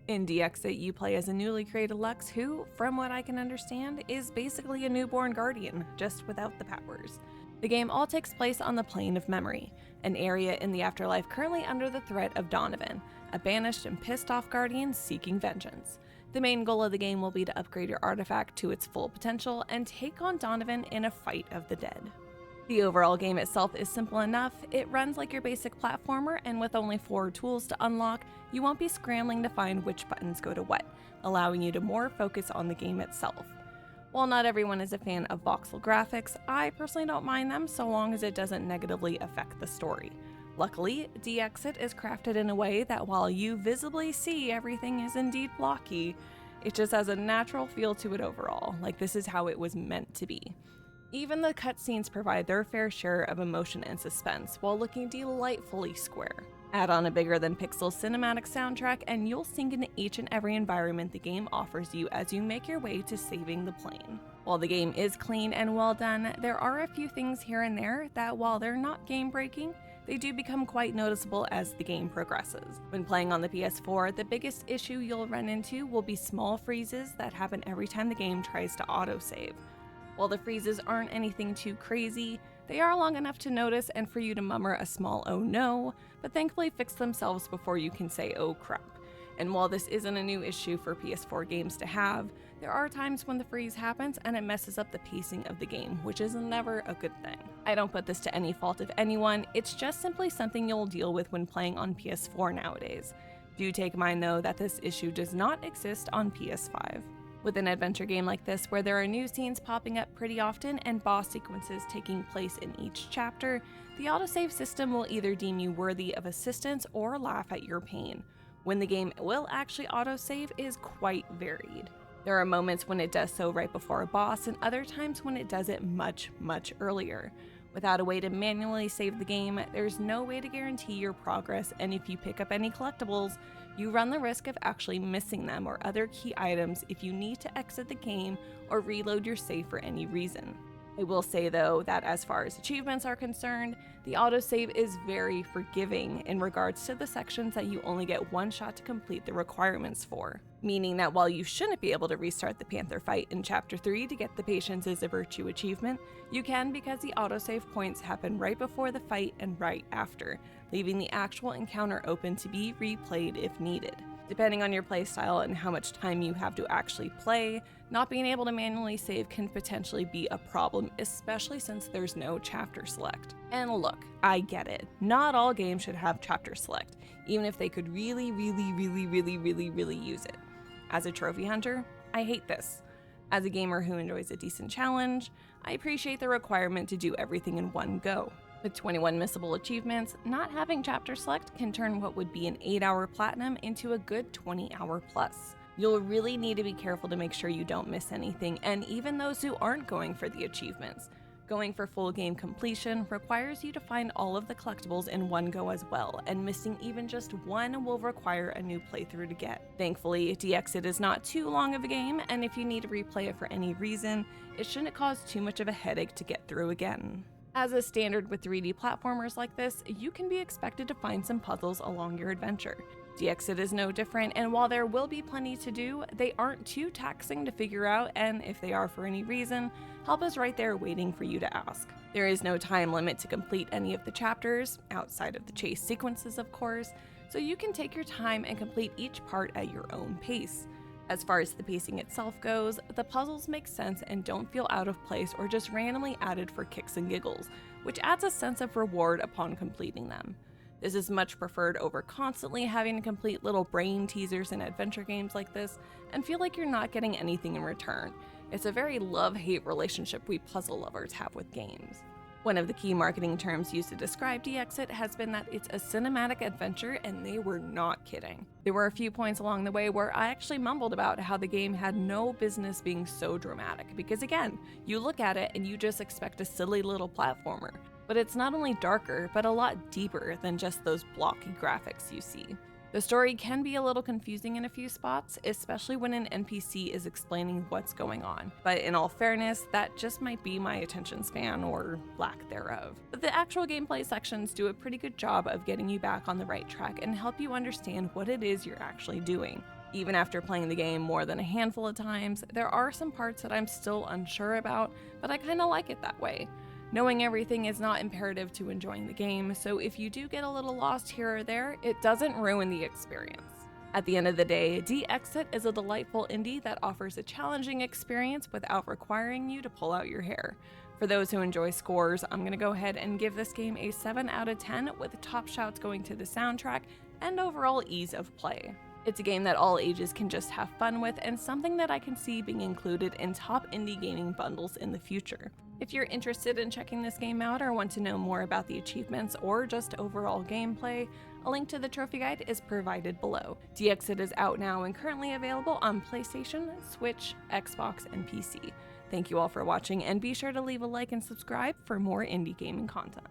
In DXit, you play as a newly created Lux who, from what I can understand, is basically a newborn guardian, just without the powers. The game all takes place on the plane of memory, an area in the afterlife currently under the threat of Donovan, a banished and pissed off guardian seeking vengeance. The main goal of the game will be to upgrade your artifact to its full potential and take on Donovan in a fight of the dead. The overall game itself is simple enough. It runs like your basic platformer, and with only 4 tools to unlock, you won't be scrambling to find which buttons go to what, allowing you to more focus on the game itself. While not everyone is a fan of voxel graphics, I personally don't mind them so long as it doesn't negatively affect the story. Luckily, DXit is crafted in a way that while you visibly see everything is indeed blocky, it just has a natural feel to it overall, like this is how it was meant to be. Even the cutscenes provide their fair share of emotion and suspense while looking delightfully square. Add on a bigger than pixel cinematic soundtrack and you'll sink into each and every environment the game offers you as you make your way to saving the plane. While the game is clean and well done, there are a few things here and there that, while they're not game breaking, they do become quite noticeable as the game progresses. When playing on the PS4, the biggest issue you'll run into will be small freezes that happen every time the game tries to autosave. While the freezes aren't anything too crazy, they are long enough to notice and for you to mummer a small oh no, but thankfully fix themselves before you can say oh crap. And while this isn't a new issue for PS4 games to have, there are times when the freeze happens and it messes up the pacing of the game, which is never a good thing. I don't put this to any fault of anyone, it's just simply something you'll deal with when playing on PS4 nowadays. Do take mind though that this issue does not exist on PS5. With an adventure game like this, where there are new scenes popping up pretty often and boss sequences taking place in each chapter, the autosave system will either deem you worthy of assistance or laugh at your pain. When the game will actually autosave is quite varied. There are moments when it does so right before a boss, and other times when it does it much earlier. Without a way to manually save the game, there's no way to guarantee your progress, and if you pick up any collectibles, you run the risk of actually missing them or other key items if you need to exit the game or reload your save for any reason. I will say though that as far as achievements are concerned, the autosave is very forgiving in regards to the sections that you only get one shot to complete the requirements for. Meaning that while you shouldn't be able to restart the Panther fight in Chapter 3 to get the Patience is a Virtue achievement, you can because the autosave points happen right before the fight and right after, leaving the actual encounter open to be replayed if needed. Depending on your playstyle and how much time you have to actually play, not being able to manually save can potentially be a problem, especially since there's no chapter select. And look, I get it. Not all games should have chapter select, even if they could really use it. As a trophy hunter, I hate this. As a gamer who enjoys a decent challenge, I appreciate the requirement to do everything in one go. With 21 missable achievements, not having chapter select can turn what would be an 8-hour platinum into a good 20-hour plus. You'll really need to be careful to make sure you don't miss anything, and even those who aren't going for the achievements. Going for full game completion requires you to find all of the collectibles in one go as well, and missing even just one will require a new playthrough to get. Thankfully, DXit is not too long of a game, and if you need to replay it for any reason, it shouldn't cause too much of a headache to get through again. As is standard with 3D platformers like this, you can be expected to find some puzzles along your adventure. DXit is no different, and while there will be plenty to do, they aren't too taxing to figure out, and if they are for any reason, help is right there waiting for you to ask. There is no time limit to complete any of the chapters, outside of the chase sequences of course, so you can take your time and complete each part at your own pace. As far as the pacing itself goes, the puzzles make sense and don't feel out of place or just randomly added for kicks and giggles, which adds a sense of reward upon completing them. This is much preferred over constantly having to complete little brain teasers in adventure games like this and feel like you're not getting anything in return. It's a very love-hate relationship we puzzle lovers have with games. One of the key marketing terms used to describe DXit has been that it's a cinematic adventure, and they were not kidding. There were a few points along the way where I actually mumbled about how the game had no business being so dramatic, because again, you look at it and you just expect a silly little platformer. But it's not only darker, but a lot deeper than just those blocky graphics you see. The story can be a little confusing in a few spots, especially when an NPC is explaining what's going on. But in all fairness, that just might be my attention span or lack thereof. But the actual gameplay sections do a pretty good job of getting you back on the right track and help you understand what it is you're actually doing. Even after playing the game more than a handful of times, there are some parts that I'm still unsure about, but I kinda like it that way. Knowing everything is not imperative to enjoying the game, so if you do get a little lost here or there, it doesn't ruin the experience. At the end of the day, De-Exit is a delightful indie that offers a challenging experience without requiring you to pull out your hair. For those who enjoy scores, I'm going to go ahead and give this game a 7 out of 10, with top shouts going to the soundtrack and overall ease of play. It's a game that all ages can just have fun with, and something that I can see being included in top indie gaming bundles in the future. If you're interested in checking this game out or want to know more about the achievements or just overall gameplay, a link to the trophy guide is provided below. De-Exit is out now and currently available on PlayStation, Switch, Xbox, and PC. Thank you all for watching, and be sure to leave a like and subscribe for more indie gaming content.